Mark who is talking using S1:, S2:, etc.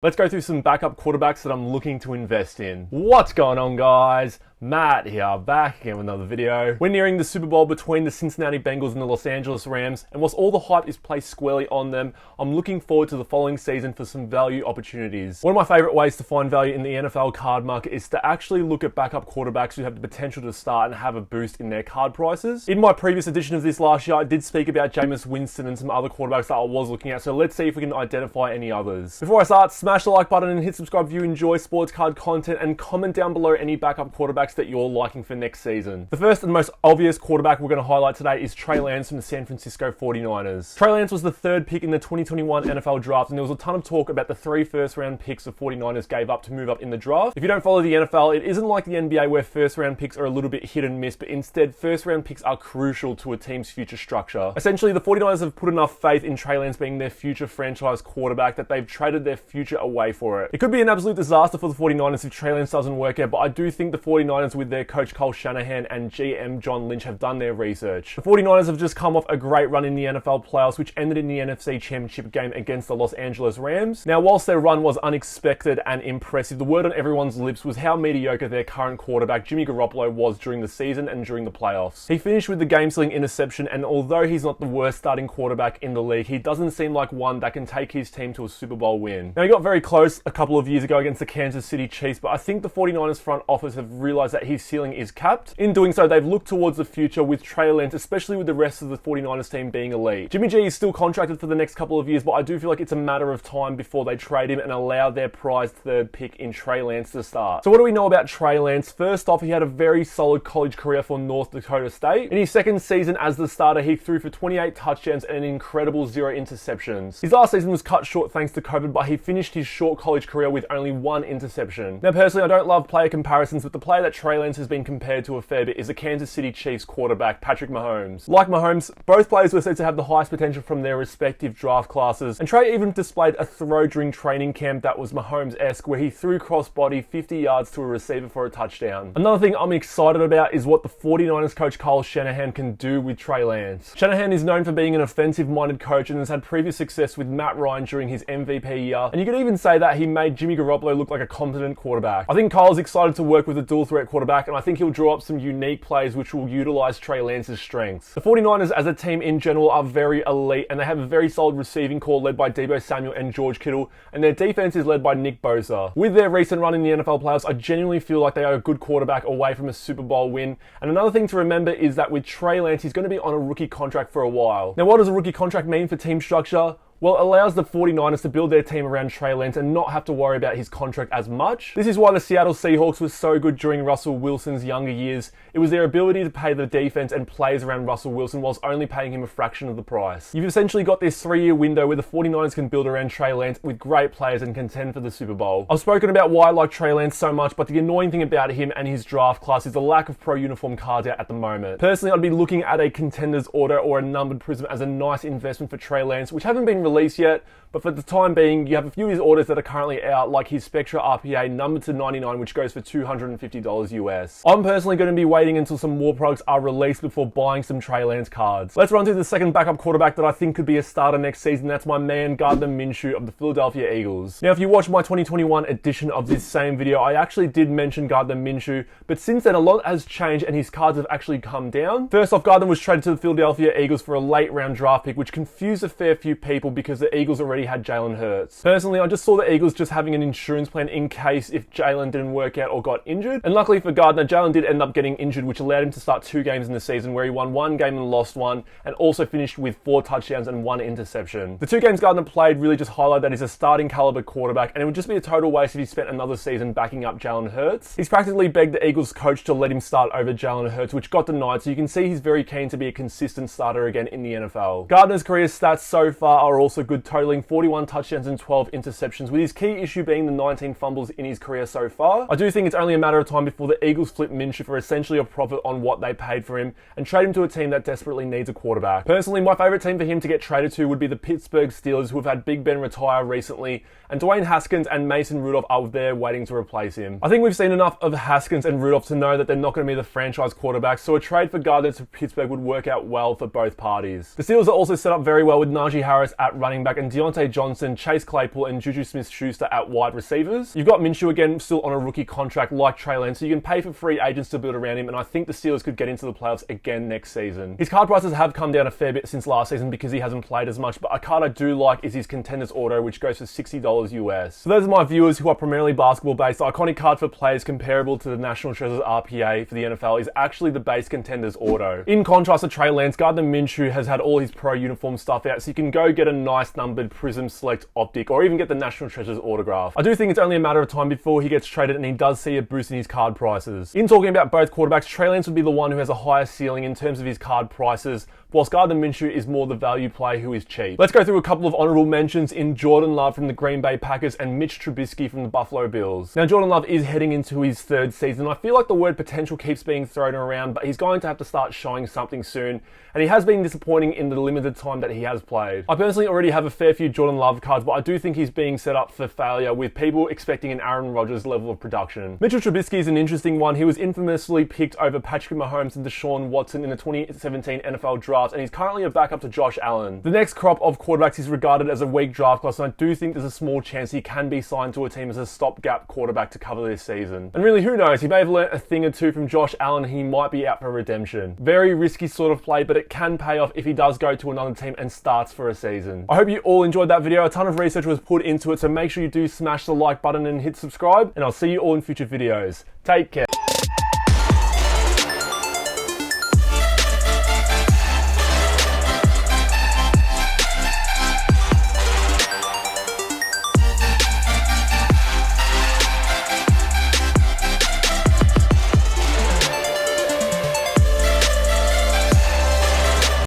S1: Let's go through some backup quarterbacks that I'm looking to invest in. What's going on, guys? Matt here, back again with another video. We're nearing the Super Bowl between the Cincinnati Bengals and the Los Angeles Rams, and whilst all the hype is placed squarely on them, I'm looking forward to the following season for some value opportunities. One of my favorite ways to find value in the NFL card market is to actually look at backup quarterbacks who have the potential to start and have a boost in their card prices. In my previous edition of this last year, I did speak about Jameis Winston and some other quarterbacks that I was looking at, so let's see if we can identify any others. Before I start, smash the like button and hit subscribe if you enjoy sports card content, and comment down below any backup quarterbacks that you're liking for next season. The first and most obvious quarterback we're going to highlight today is Trey Lance from the San Francisco 49ers. Trey Lance was the third pick in the 2021 NFL draft, and there was a ton of talk about the 3 first-round picks the 49ers gave up to move up in the draft. If you don't follow the NFL, it isn't like the NBA where first-round picks are a little bit hit and miss, but instead first-round picks are crucial to a team's future structure. Essentially, the 49ers have put enough faith in Trey Lance being their future franchise quarterback that they've traded their future away for it. It could be an absolute disaster for the 49ers if Trey Lance doesn't work out, but I do think the 49ers with their coach Kyle Shanahan and GM John Lynch have done their research. The 49ers have just come off a great run in the NFL playoffs, which ended in the NFC Championship game against the Los Angeles Rams. Now, whilst their run was unexpected and impressive, the word on everyone's lips was how mediocre their current quarterback Jimmy Garoppolo was during the season and during the playoffs. He finished with the game-sealing interception, and although he's not the worst starting quarterback in the league, he doesn't seem like one that can take his team to a Super Bowl win. Now, he got very close a couple of years ago against the Kansas City Chiefs, but I think the 49ers front office have realized that his ceiling is capped. In doing so, they've looked towards the future with Trey Lance, especially with the rest of the 49ers team being elite. Jimmy G is still contracted for the next couple of years, but I do feel like it's a matter of time before they trade him and allow their prized third pick in Trey Lance to start. So what do we know about Trey Lance? First off, he had a very solid college career for North Dakota State. In his second season as the starter, he threw for 28 touchdowns and an incredible 0 interceptions. His last season was cut short thanks to COVID, but he finished his short college career with only 1 interception. Now, personally, I don't love player comparisons, but the player that Trey Lance has been compared to a fair bit is the Kansas City Chiefs quarterback, Patrick Mahomes. Like Mahomes, both players were said to have the highest potential from their respective draft classes, and Trey even displayed a throw during training camp that was Mahomes-esque, where he threw cross-body 50 yards to a receiver for a touchdown. Another thing I'm excited about is what the 49ers coach Kyle Shanahan can do with Trey Lance. Shanahan is known for being an offensive-minded coach and has had previous success with Matt Ryan during his MVP year, and you could even say that he made Jimmy Garoppolo look like a competent quarterback. I think Kyle's excited to work with a dual-threat quarterback, and I think he'll draw up some unique plays which will utilize Trey Lance's strengths. The 49ers as a team in general are very elite, and they have a very solid receiving core led by Deebo Samuel and George Kittle, and their defense is led by Nick Bosa. With their recent run in the NFL playoffs, I genuinely feel like they are a good quarterback away from a Super Bowl win. And another thing to remember is that with Trey Lance, he's going to be on a rookie contract for a while. Now, what does a rookie contract mean for team structure? Well, it allows the 49ers to build their team around Trey Lance and not have to worry about his contract as much. This is why the Seattle Seahawks was so good during Russell Wilson's younger years. It was their ability to pay the defense and players around Russell Wilson whilst only paying him a fraction of the price. You've essentially got this 3-year window where the 49ers can build around Trey Lance with great players and contend for the Super Bowl. I've spoken about why I like Trey Lance so much, but the annoying thing about him and his draft class is the lack of pro uniform cards out at the moment. Personally, I'd be looking at a Contenders Auto or a numbered Prism as a nice investment for Trey Lance, which haven't been released yet. But for the time being, you have a few of his orders that are currently out, like his Spectra RPA numbered to 99, which goes for $250 US. I'm personally going to be waiting until some more products are released before buying some Trey Lance cards. Let's run through the second backup quarterback that I think could be a starter next season. That's my man Gardner Minshew of the Philadelphia Eagles. Now, if you watched my 2021 edition of this same video, I actually did mention Gardner Minshew, but since then a lot has changed and his cards have actually come down. First off, Gardner was traded to the Philadelphia Eagles for a late round draft pick, which confused a fair few people because the Eagles already had Jalen Hurts. Personally, I just saw the Eagles just having an insurance plan in case if Jalen didn't work out or got injured. And luckily for Gardner, Jalen did end up getting injured, which allowed him to start 2 games in the season where he won 1 game and lost 1, and also finished with 4 touchdowns and 1 interception. The 2 games Gardner played really just highlight that he's a starting caliber quarterback, and it would just be a total waste if he spent another season backing up Jalen Hurts. He's practically begged the Eagles coach to let him start over Jalen Hurts, which got denied, so you can see he's very keen to be a consistent starter again in the NFL. Gardner's career stats so far are also good, totaling 41 touchdowns and 12 interceptions, with his key issue being the 19 fumbles in his career so far. I do think it's only a matter of time before the Eagles flip Minshew for essentially a profit on what they paid for him and trade him to a team that desperately needs a quarterback. Personally, my favorite team for him to get traded to would be the Pittsburgh Steelers, who have had Big Ben retire recently, and Dwayne Haskins and Mason Rudolph are there waiting to replace him. I think we've seen enough of Haskins and Rudolph to know that they're not going to be the franchise quarterbacks, so a trade for Gardner to Pittsburgh would work out well for both parties. The Steelers are also set up very well with Najee Harris at running back, and Deontay Johnson, Chase Claypool, and Juju Smith-Schuster at wide receivers. You've got Minshew again still on a rookie contract like Trey Lance, so you can pay for free agents to build around him, and I think the Steelers could get into the playoffs again next season. His card prices have come down a fair bit since last season because he hasn't played as much, but a card I do like is his Contenders Auto, which goes for $60 US. So those are my viewers who are primarily basketball based. The iconic card for players comparable to the National Treasures RPA for the NFL is actually the base Contenders Auto. In contrast to Trey Lance, Gardner Minshew has had all his pro uniform stuff out, so you can go get a nice numbered Prism Select Optic or even get the National Treasures autograph. I do think it's only a matter of time before he gets traded and he does see a boost in his card prices. In talking about both quarterbacks, Trey Lance would be the one who has a higher ceiling in terms of his card prices, whilst Gardner Minshew is more the value play who is cheap. Let's go through a couple of honorable mentions in Jordan Love from the Green Bay Packers and Mitch Trubisky from the Buffalo Bills. Now, Jordan Love is heading into his third season. I feel like the word potential keeps being thrown around, but he's going to have to start showing something soon, and he has been disappointing in the limited time that he has played. I personally already have a fair few Jordan Love cards, but I do think he's being set up for failure with people expecting an Aaron Rodgers level of production. Mitchell Trubisky is an interesting one. He was infamously picked over Patrick Mahomes and Deshaun Watson in the 2017 NFL draft, and he's currently a backup to Josh Allen. The next crop of quarterbacks is regarded as a weak draft class, and I do think there's a small chance he can be signed to a team as a stopgap quarterback to cover this season. And really, who knows? He may have learnt a thing or two from Josh Allen, and he might be out for redemption. Very risky sort of play, but it can pay off if he does go to another team and starts for a season. I hope you all enjoyed that video. A ton of research was put into it, so make sure you do smash the like button and hit subscribe, and I'll see you all in future videos. Take care.